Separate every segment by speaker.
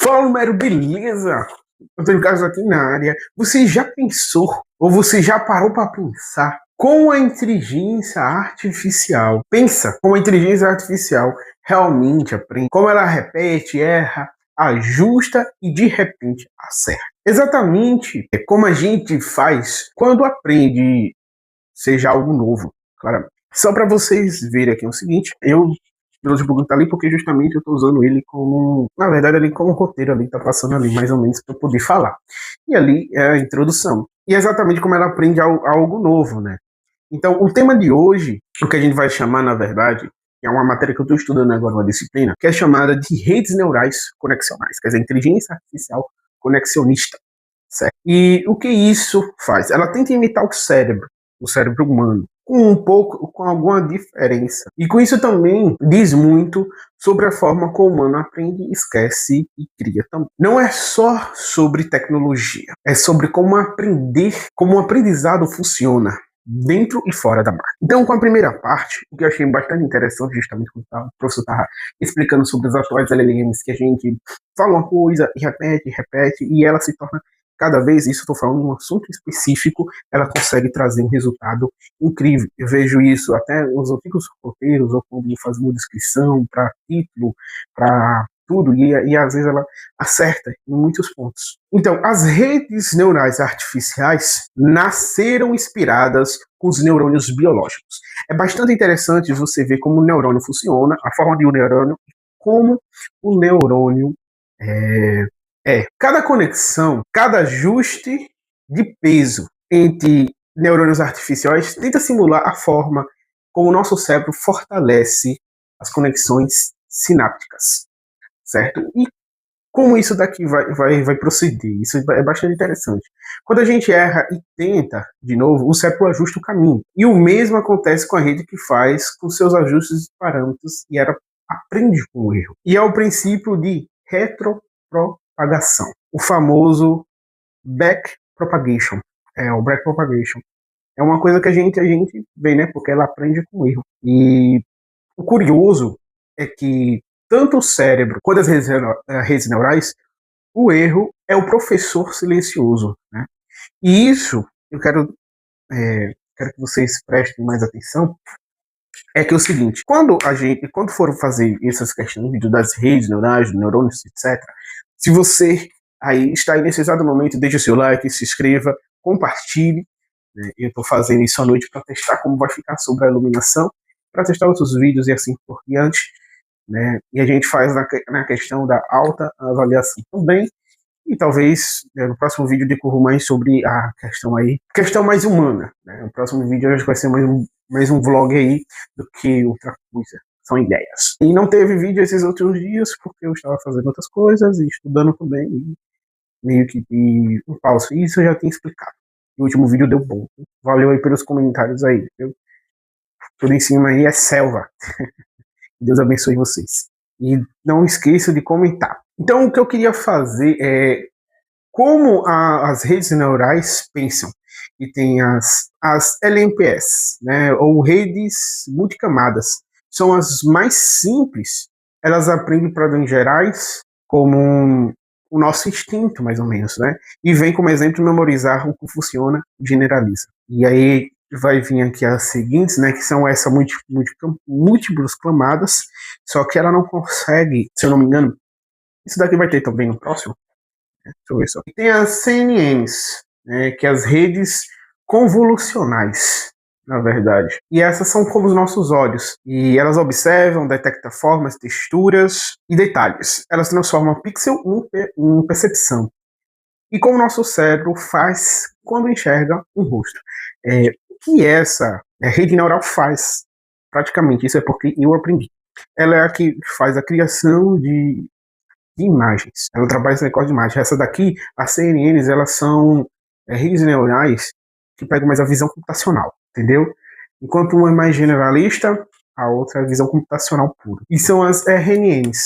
Speaker 1: Fala, Mero, beleza? Antônio Carlos aqui na área. Você já pensou, ou você já parou para pensar, como a inteligência artificial, pensa como a inteligência artificial realmente aprende, como ela repete, erra, ajusta e de repente acerta. Exatamente como a gente faz quando aprende, seja algo novo, claramente. Só para vocês verem aqui o seguinte, meu notebook está ali porque justamente eu estou usando ele como, na verdade, ali como roteiro ali, tá passando ali mais ou menos para eu poder falar. E ali é a introdução. E é exatamente como ela aprende algo novo, né? Então, o tema de hoje, o que a gente vai chamar, na verdade, é uma matéria que eu estou estudando agora, uma disciplina, que é chamada de redes neurais conexionais, quer dizer, inteligência artificial conexionista, certo? E o que isso faz? Ela tenta imitar o cérebro humano, com alguma diferença. E com isso também diz muito sobre a forma como o humano aprende, esquece e cria também. Não é só sobre tecnologia, é sobre como aprender, como o aprendizado funciona dentro e fora da máquina. Então, com a primeira parte, o que eu achei bastante interessante, justamente quando o professor estava explicando sobre os atuais LLMs, que a gente fala uma coisa e repete, repete, e ela se torna cada vez, isso estou falando de um assunto específico, ela consegue trazer um resultado incrível. Eu vejo isso até nos antigos roteiros, ou quando faz uma descrição para título, para tudo, e às vezes ela acerta em muitos pontos. Então, as redes neurais artificiais nasceram inspiradas com os neurônios biológicos. É bastante interessante você ver como o neurônio funciona, a forma de um neurônio, como o neurônio cada conexão, cada ajuste de peso entre neurônios artificiais tenta simular a forma como o nosso cérebro fortalece as conexões sinápticas, certo? E como isso daqui vai proceder? Isso é bastante interessante. Quando a gente erra e tenta de novo, o cérebro ajusta o caminho. E o mesmo acontece com a rede que faz com seus ajustes de parâmetros e ela aprende com o erro. E é o princípio de retropropagação. O famoso backpropagation. O backpropagation. É uma coisa que a gente vê, né? Porque ela aprende com o erro. E o curioso é que tanto o cérebro quanto as redes neurais, o erro é o professor silencioso, né? E isso, eu quero que vocês prestem mais atenção, é que é o seguinte, quando for fazer essas questões das redes neurais, neurônios, etc., se você aí está aí nesse exato momento, deixe o seu like, se inscreva, compartilhe, né? Eu estou fazendo isso à noite para testar como vai ficar sobre a iluminação, para testar outros vídeos e assim por diante, né? E a gente faz na questão da alta avaliação também, e talvez no próximo vídeo decorra mais sobre a questão mais humana, né? No próximo vídeo acho que vai ser mais um vlog aí do que outra coisa, são ideias. E não teve vídeo esses outros dias porque eu estava fazendo outras coisas e estudando também, e meio que um pausa. Isso eu já tinha explicado. O último vídeo deu bom. Valeu aí pelos comentários aí, viu? Tudo em cima aí é selva. Deus abençoe vocês. E não esqueça de comentar. Então, o que eu queria fazer é como as redes neurais pensam. E tem as LMPS, né, ou redes multicamadas. São as mais simples. Elas aprendem padrões gerais como o nosso instinto, mais ou menos, né? E vem como exemplo memorizar o que funciona e generaliza. E aí vai vir aqui as seguintes, né, que são essas múltiplas camadas, só que ela não consegue, se eu não me engano, isso daqui vai ter também no próximo. Deixa eu ver só. Tem as CNNs, né, que é as redes convolucionais, na verdade. E essas são como os nossos olhos. E elas observam, detectam formas, texturas e detalhes. Elas transformam pixel em percepção. E como o nosso cérebro faz quando enxerga um rosto. O que essa rede neural faz? Praticamente, isso é porque eu aprendi. Ela é a que faz a criação de imagens. Ela trabalha esse negócio de imagem. Essa daqui, as CNNs, elas são redes neurais que pegam mais a visão computacional, entendeu? Enquanto uma é mais generalista, a outra é a visão computacional pura. E são as RNNs,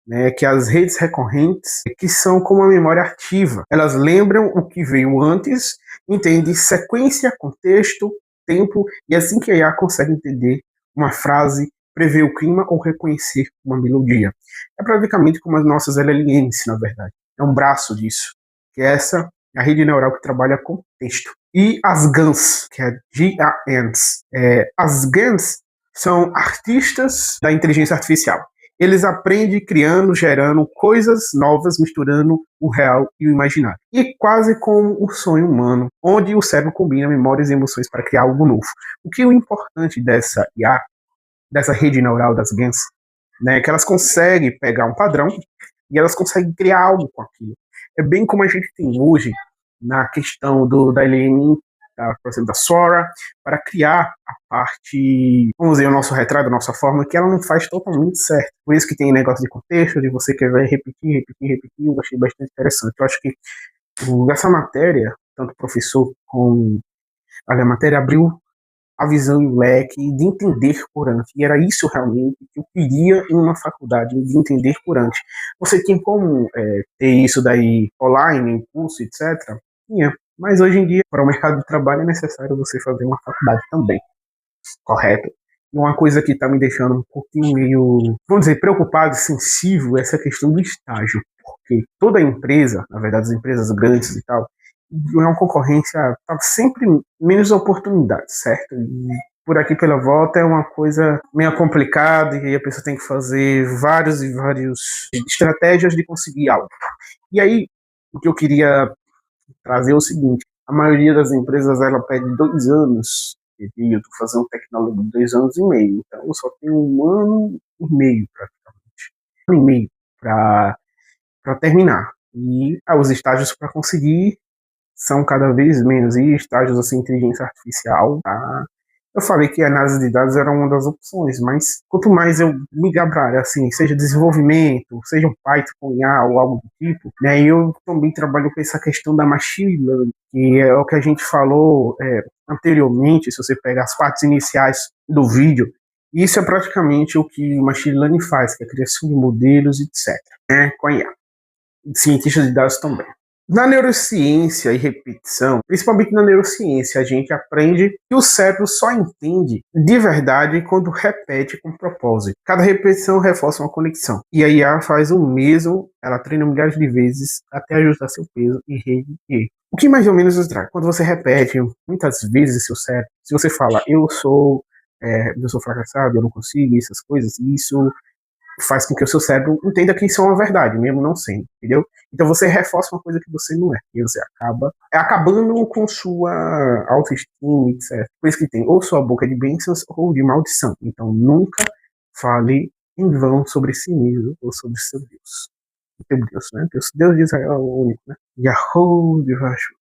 Speaker 1: né, que as redes recorrentes, que são como a memória ativa. Elas lembram o que veio antes, entendem sequência, contexto, tempo, e assim que a IA consegue entender uma frase prever o clima ou reconhecer uma melodia. É praticamente como as nossas LLMs, na verdade. É um braço disso, que essa é a rede neural que trabalha com texto. E as GANs, que é GANs. As GANs são artistas da inteligência artificial. Eles aprendem criando, gerando coisas novas, misturando o real e o imaginário. E quase como o sonho humano, onde o cérebro combina memórias e emoções para criar algo novo. O que é o importante dessa IA, dessa rede neural das GANs, né, é que elas conseguem pegar um padrão e elas conseguem criar algo com aquilo. É bem como a gente tem hoje na questão da LM, por exemplo, da Sora, para criar a parte, vamos dizer, o nosso retrato, a nossa forma, que ela não faz totalmente certo. Por isso que tem negócio de contexto, de você querer repetir, eu achei bastante interessante. Eu acho que essa matéria, tanto o professor como a matéria abriu a visão e o leque de entender Corante. E era isso realmente que eu queria em uma faculdade, de entender Corante. Você tem como ter isso daí online, em curso, etc.? Tinha. Mas hoje em dia, para o mercado de trabalho, é necessário você fazer uma faculdade também, correto? E uma coisa que está me deixando um pouquinho meio, vamos dizer, preocupado e sensível é essa questão do estágio. Porque toda empresa, na verdade, as empresas grandes e tal, é uma concorrência, tá sempre menos oportunidades, certo? E por aqui pela volta é uma coisa meio complicada e aí a pessoa tem que fazer vários e vários estratégias de conseguir algo. E aí, o que eu queria trazer é o seguinte: a maioria das empresas ela pede 2 anos, e eu estou fazendo tecnólogo de 2 anos e meio, então eu só tenho 1 ano e meio praticamente, 1 ano e meio para terminar. E os estágios para conseguir são cada vez menos, e estágios assim, inteligência artificial, tá? Eu falei que a análise de dados era uma das opções, mas quanto mais eu me gabrar, assim, seja desenvolvimento, seja um Python com IA ou algo do tipo, né, eu também trabalho com essa questão da machine learning, que é o que a gente falou anteriormente, se você pegar as partes iniciais do vídeo, isso é praticamente o que o machine learning faz, que é a criação de modelos, etc., né, com a IA. Cientistas de dados também. Na neurociência e repetição, principalmente na neurociência, a gente aprende que o cérebro só entende de verdade quando repete com propósito. Cada repetição reforça uma conexão. E a IA faz o mesmo, ela treina milhares de vezes até ajustar seu peso e rede. O que mais ou menos nos traz? Quando você repete muitas vezes seu cérebro, se você fala, eu sou fracassado, eu não consigo, essas coisas, isso faz com que o seu cérebro entenda que isso é uma verdade, mesmo não sendo, entendeu? Então você reforça uma coisa que você não é, e você acaba acabando com sua autoestima, etc. Por isso que tem ou sua boca de bênçãos ou de maldição. Então nunca fale em vão sobre si mesmo ou sobre seu Deus. O teu Deus, né? Deus de Israel é o único, né? Yahoo de Vashu.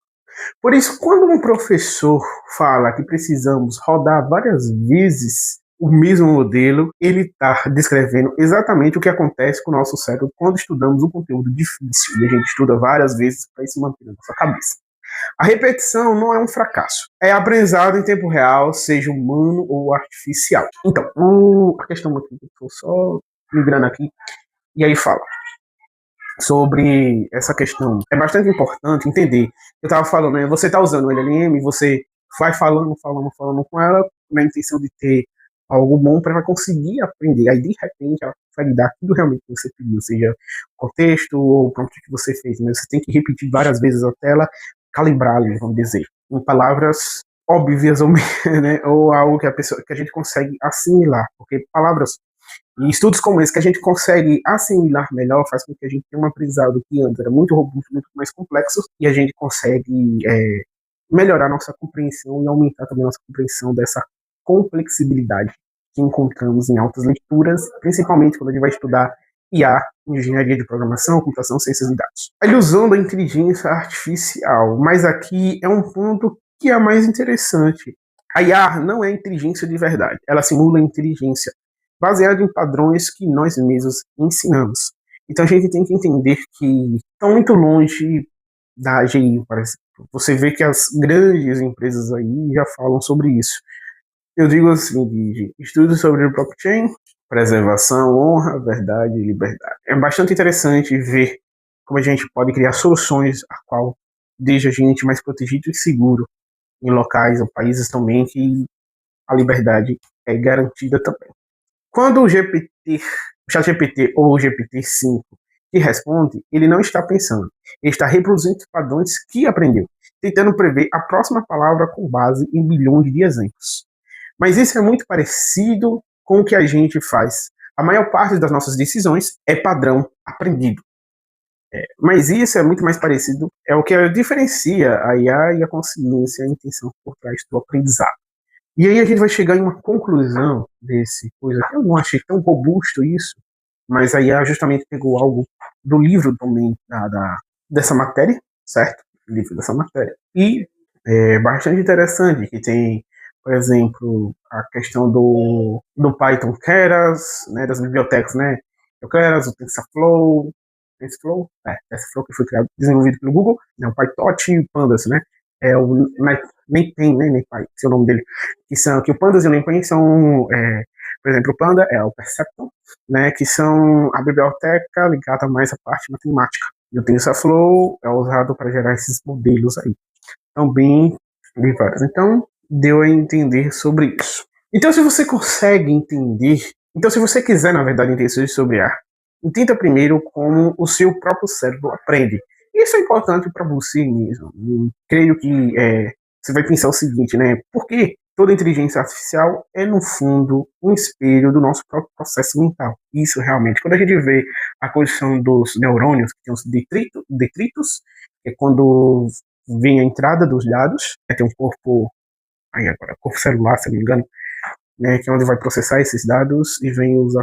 Speaker 1: Por isso, quando um professor fala que precisamos rodar várias vezes o mesmo modelo, ele está descrevendo exatamente o que acontece com o nosso cérebro quando estudamos um conteúdo difícil e a gente estuda várias vezes para isso manter na nossa cabeça. A repetição não é um fracasso. É aprendizado em tempo real, seja humano ou artificial. Então, a questão aqui, estou só migrando aqui, e aí fala sobre essa questão. É bastante importante entender. Eu estava falando, né, você está usando o LLM, você vai falando com ela, na intenção de ter algo bom para ela conseguir aprender. Aí, de repente, ela consegue dar tudo realmente que você pediu, seja contexto ou o prompt que você fez. Mas você tem que repetir várias vezes até ela calibrar ali, vamos dizer, em palavras óbvias ou, né, ou algo que a gente consegue assimilar, porque palavras e estudos como esse que a gente consegue assimilar melhor faz com que a gente tenha um aprendizado que antes era muito robusto, muito mais complexo, e a gente consegue melhorar nossa compreensão e aumentar também nossa compreensão dessa complexibilidade que encontramos em altas leituras, principalmente quando a gente vai estudar IA, engenharia de programação, computação, ciências de dados. Ele usando a inteligência artificial, mas aqui é um ponto que é mais interessante. A IA não é inteligência de verdade, ela simula inteligência baseada em padrões que nós mesmos ensinamos. Então a gente tem que entender que estão muito longe da AGI, por exemplo. Você vê que as grandes empresas aí já falam sobre isso. Eu digo assim, de estudos sobre blockchain, preservação, honra, verdade e liberdade. É bastante interessante ver como a gente pode criar soluções a qual deixa a gente mais protegido e seguro em locais ou países também que a liberdade é garantida também. Quando o ChatGPT ou o GPT-5 que responde, ele não está pensando, ele está reproduzindo padrões que aprendeu, tentando prever a próxima palavra com base em bilhões de exemplos. Mas isso é muito parecido com o que a gente faz. A maior parte das nossas decisões é padrão aprendido. Mas isso é muito mais parecido, é o que diferencia a IA e a consciência, a intenção por trás do aprendizado. E aí a gente vai chegar em uma conclusão desse coisa que eu não achei tão robusto isso, mas a IA justamente pegou algo do livro também dessa matéria, certo? O livro dessa matéria. E é bastante interessante que tem, por exemplo, a questão do Python Keras, né, das bibliotecas, né? O Keras, o TensorFlow que foi criado, desenvolvido pelo Google, né, o PyTorch e o Pandas, né? O NemPy, né, NemPy, esse é o nome dele, que o Pandas e o NemPy são, por exemplo, o Panda é o Perceptron, né, que são a biblioteca ligada mais à parte matemática. E o TensorFlow é usado para gerar esses modelos aí. Então, bem vários. Então, deu a entender sobre isso. Então, se você consegue entender, então se você quiser, na verdade, entender sobre a, entenda primeiro como o seu próprio cérebro aprende. Isso é importante para você mesmo. Creio que você vai pensar o seguinte, né? Por que toda inteligência artificial é, no fundo, um espelho do nosso próprio processo mental? Isso realmente. Quando a gente vê a posição dos neurônios, que tem os detritos, é quando vem a entrada dos dados, tem um corpo, corpo celular, se não me engano, né, que é onde vai processar esses dados, e vem os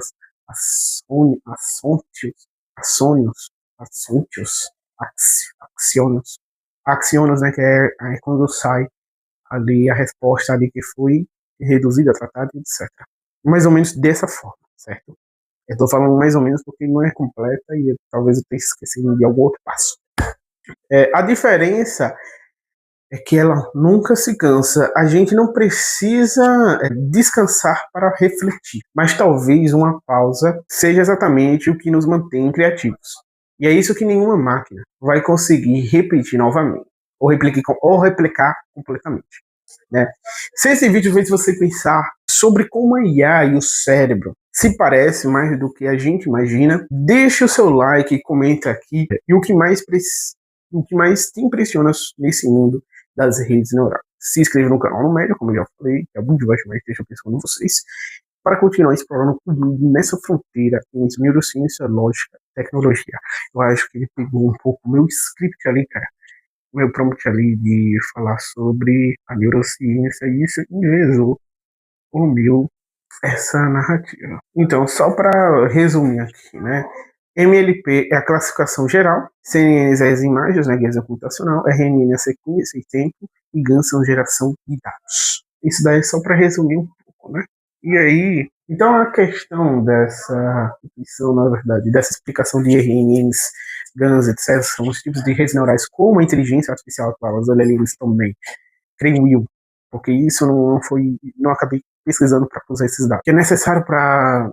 Speaker 1: axionos, né, que é quando sai ali a resposta ali que foi reduzida, tratada, etc. Mais ou menos dessa forma, certo? Eu estou falando mais ou menos porque não é completa e talvez eu tenha esquecido de algum outro passo. A diferença é que ela nunca se cansa. A gente não precisa descansar para refletir, mas talvez uma pausa seja exatamente o que nos mantém criativos. E é isso que nenhuma máquina vai conseguir repetir novamente, ou replicar completamente. Né? Se esse vídeo fez você pensar sobre como a IA e o cérebro se parece mais do que a gente imagina, deixe o seu like e comenta aqui. E o que mais te impressiona nesse mundo das redes neurais. Se inscreva no canal no Médio, como eu já falei, que é muito divertido, mas deixa eu pensando em vocês, para continuar explorando comigo nessa fronteira entre neurociência, lógica e tecnologia. Eu acho que ele pegou um pouco o meu script ali, cara, o meu prompt ali de falar sobre a neurociência, e isso envezou o meu essa narrativa. Então, só para resumir aqui, né? MLP é a classificação geral, CNN é as imagens, né, guia computacional, RNN é a sequência e tempo, e GAN são geração de dados. Isso daí é só para resumir um pouco, né? E aí, então a questão dessa definição, na verdade, dessa explicação de RNNs, GANs, etc., são os tipos de redes neurais como a inteligência artificial atual, os LLMs também, creio eu, porque isso não acabei pesquisando para usar esses dados, que é necessário para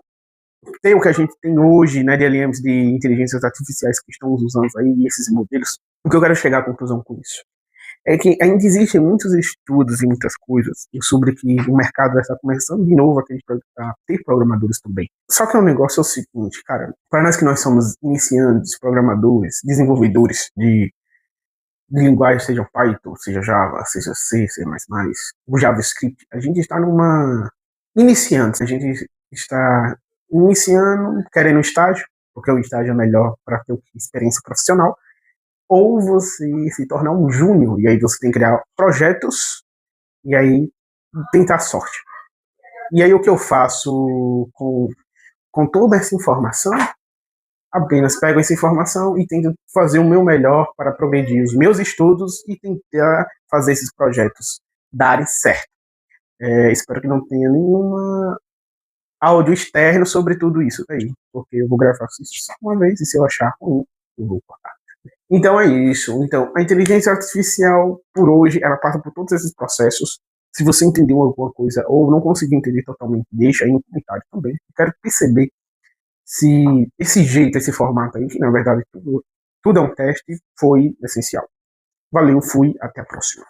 Speaker 1: ter o que a gente tem hoje, né, de LLMs de inteligências artificiais que estamos usando aí, esses modelos. O que eu quero chegar à conclusão com isso é que ainda existem muitos estudos e muitas coisas sobre que o mercado vai estar começando de novo a ter programadores também. Só que o negócio é o seguinte, cara, para nós que nós somos iniciantes, programadores, desenvolvedores de linguagem, seja Python, seja Java, seja C, C++, o JavaScript, a gente está numa iniciante, a gente está iniciando, querendo um estágio, porque o estágio é melhor para ter experiência profissional, ou você se tornar um júnior, e aí você tem que criar projetos, e aí tentar sorte. E aí o que eu faço com toda essa informação? Apenas pego essa informação e tento fazer o meu melhor para progredir os meus estudos e tentar fazer esses projetos darem certo. Espero que não tenha nenhuma áudio externo sobre tudo isso daí, porque eu vou gravar isso só uma vez e se eu achar ruim, eu vou cortar. Então é isso. Então, a inteligência artificial, por hoje, ela passa por todos esses processos. Se você entendeu alguma coisa ou não conseguiu entender totalmente, deixa aí no comentário também. Eu quero perceber se esse jeito, esse formato aí, que na verdade tudo é um teste, foi essencial. Valeu, fui, até a próxima.